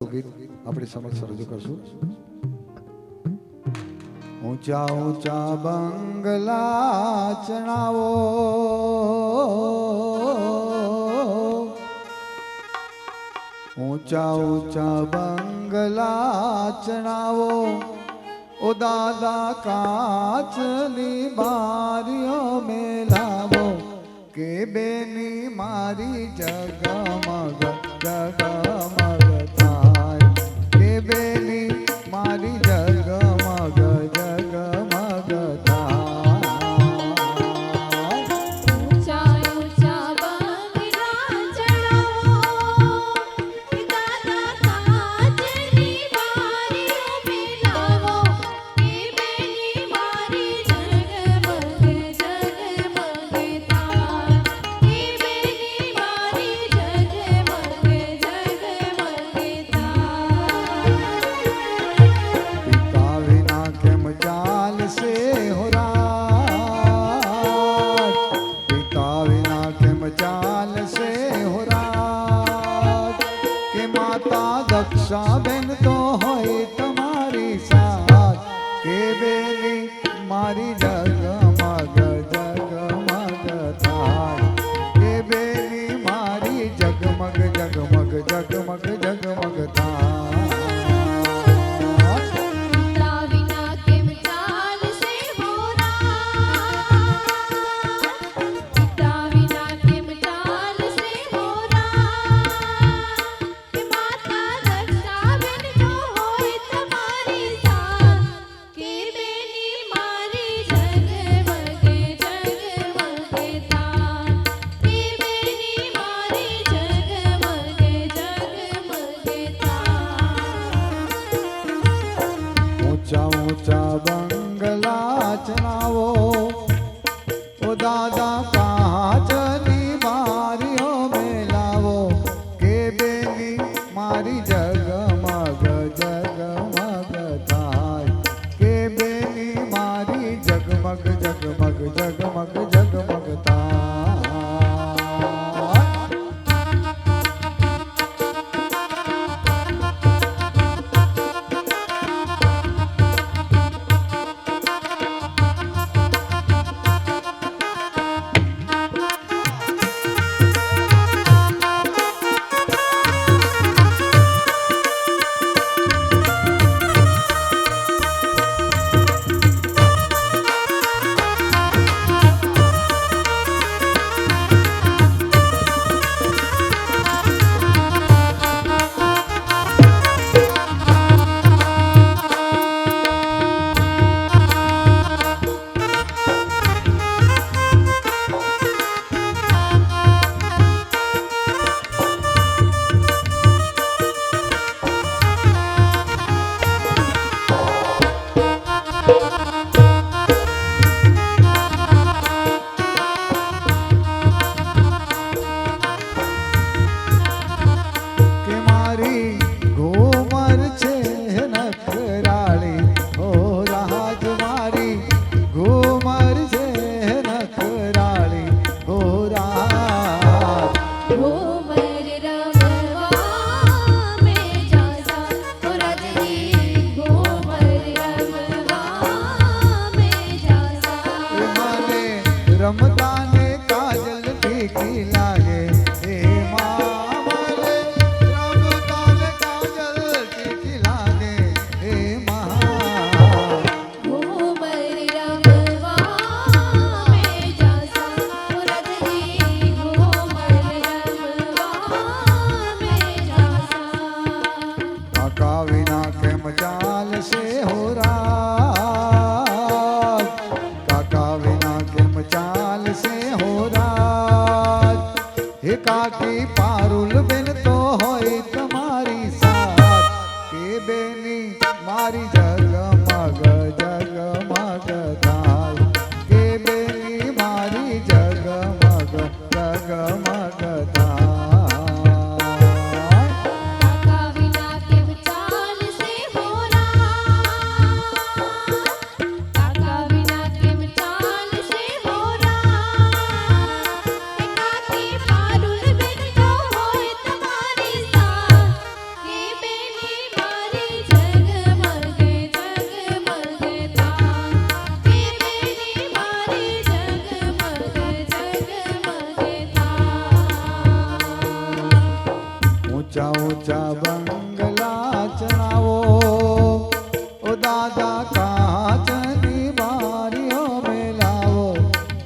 ગીત આપણી સમક્ષ રજૂ કરશું. ઊંચા ઊંચા બંગલા ચણાવો, ઊંચા ઊંચા બંગલા ચણાવો, ઓ દાદા કાચની બારીઓ મેલાવો, કે બેની મારી જગમગ જગમગ થાય, કે બેની મારી જગમગ જગમગ થાય. ઊંચા ઊંચા બંગલા ચડાવો, દાદા કાચની બારીઓ મેલાવો, કે બેની મારી જગમગ જગમગ થાય, કે બેની મારી જગમગ જગમગ થાય. પિતા વિના કેમ ચાલશે હો રાજ, પિતા વિના કેમ ચાલશે હો રાજ, કે માતા દક્ષાબેન તો હોય તમારી સાથ, કે બેની મારી જગમગ જગમગ થાય, કે બેની મારી જગમગ જગમગ જગમગ જગમગ થાય. પિતા વિના કેમ ચાલશે હો રાજ, પિતા વિના કેમ ચાલશે હો રાજ, કે માતા દક્ષાબેન તો હોય તમારી સાથ, કે બેની મારી જગમગ જગમગ થાય, કે બેની મારી જગમગ જગમગ થાય. ઊંચા ઊંચા બંગલા ચણાવો, ઓ દાદા કાચની બારીઓ મેલાવો, કે બેની મારી જગમગ જગમગ થાય, કે બેની મારી જગમગ જગમગ જગમગ જગમગ થાય. કે મારી ઘુમર છે નખરાળી, હો રાજ મારી ઘુમર છે નખરાળી, હો રાજ. ઘુમર રમવા મે જાસા, ઓ રાજની ઘુમર રમવા મે જાસા. એ મને રમતાને કાજલ ફીકી લાગે, એ માં મને રમતાને કાજલ ફીકી લાગે, એ માં. ઘુમર રમવા મે જાસા, ઓ રાજની ઘુમર રમવા મે જાસા. કાકા વિના કેમ ચાલશે હો રાજ, કાકા વિના કેમ ચાલશે હો રાજ, હે કાકી પારુલ બેન તો હોય તમારી સાથ, કે બેની મારી જગમગ જગમગ થાય, કે બેની મારી જગમગ જગમગ થાય. કાકા વિના કેમ ચાલશે હો રાજ, કાકા વિના કેમ ચાલશે હો રાજ, કે કાકી પારુલ બેન તો હોય તમારી સાથ, કે બેન કંગલા ચણાવો ઓ દાદા કાચની બારીઓ મેલાવો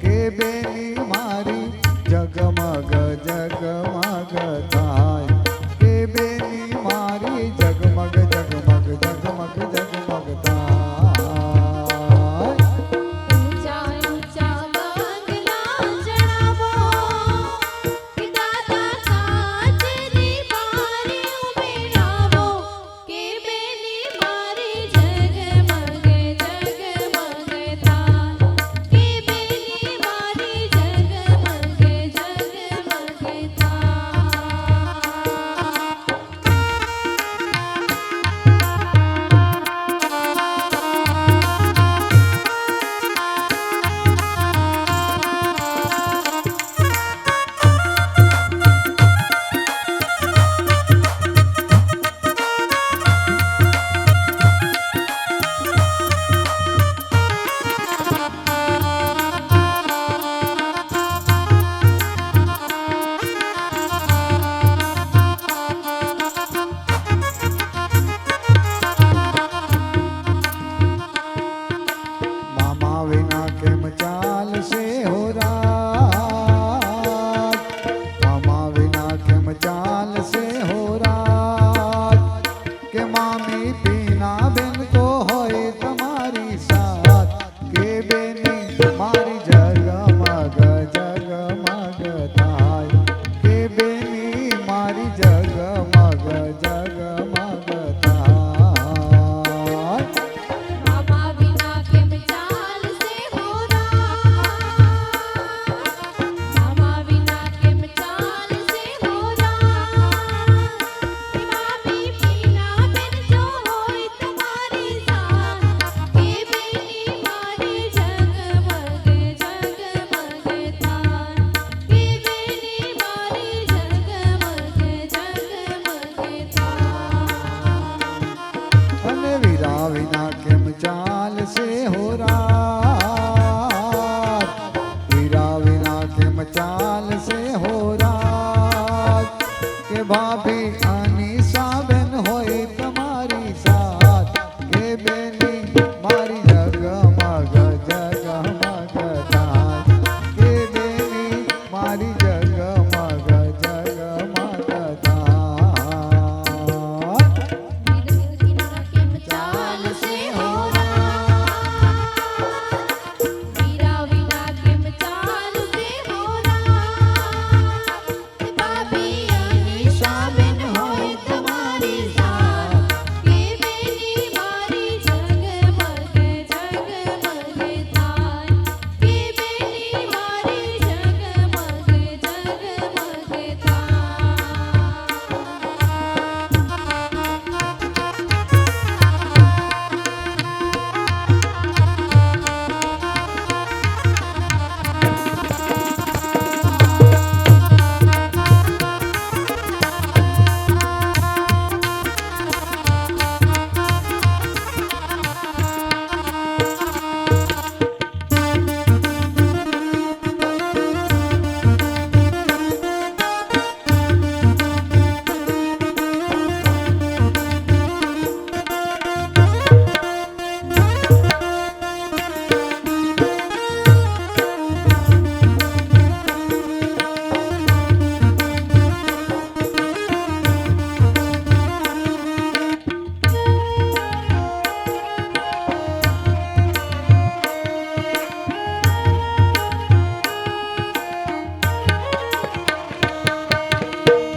કે બેની મારી જગમગ જગમગ થાય કે બેની મારી જગમગ જગમગ જગમગ જગમગ થાય ઊંચા ઊંચા બંગલા ચડાવો કે દાદા કાચની બારી ઉમેરાવો કે બેની મારી જગમગ જગમગ થાય કે બેની મારી જગમગ જગમગ મામા વિના કેમ ચાલશે હો રાત મામા વિના કેમ ચાલશે હો રાત કે મામી પીના બેન તો હોય તમારી સાથ કે બેની મારી જગમગ જગમગ થાય કે બેની મારી જગમગ જગમગ થાય મામા વિના કેમ ચાલશે હો રાત મામા વિના કેમ ચાલશે હો રાત મામી પીના બેન જો હોય તમારી સાથ કે બેની મારી જગમગ જગમગ થાય કે બેની મારી જગમગ જગમગ થાય અને વીરા વિના કેમ ચાલશે હો રાત વીરા વિના કેમ ચાલશે હો રાત કે ભાભી અનીસા બેન હોય તમારી સાથ કે બેની મારી જગમગ જગમગ થાય કે બેની મારી જગમગ જગમગ થાય વીરા કેમ ચાલશે હો રાત વીરા વિના કેમ ચાલશે હો રાત ભાભી અનીસા બેન હોય તમારી સાથ કે બેની મારી જગમગ જગમગ થાય કે બેની મારી જગમગ જગમગ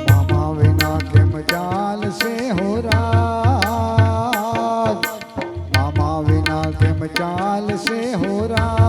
મામા વિના કેમ ચાલશે હો રાત મામા વિના કેમ ચાલશે હો રાત